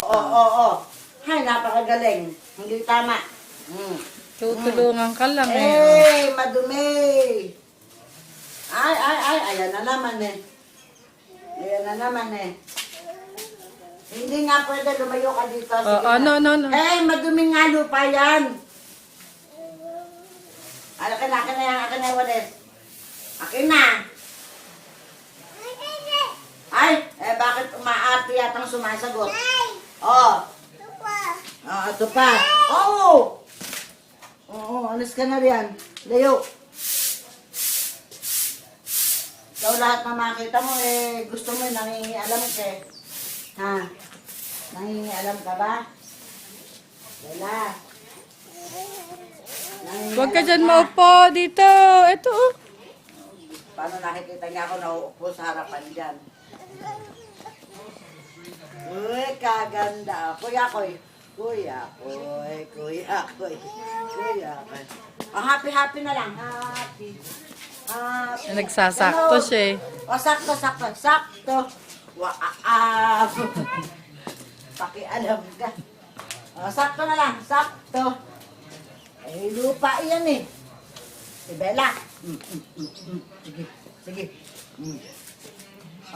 Oo. Hay, napakagaling. Hindi tama. Tutulungan ka lang eh. Madumi. Ay, ayan na naman eh. Hindi nga pwede lumayo ka dito. Sige na. No. Maduming nga lupa yan. Akin na yan, Walis. Akin na. Ay, bakit umaarte yatang sumasagot? Ito pa. Oo, alis ka na riyan. Layo. Ikaw lahat na makita mo gusto mo nangingialam ka eh. Ha? Nangingialam ka ba? Wala. Huwag ka dyan maupo dito. Ito oh. Paano nakikita niya ako nauupo sa harapan dyan? Uy, kaganda. Kuya Koy. Happy na lang. Happy. Nagsasakto siya eh. Sakto. Pakialam ka. Sakto na lang. Sakto. Lupa yan eh. Si Bella. Sige.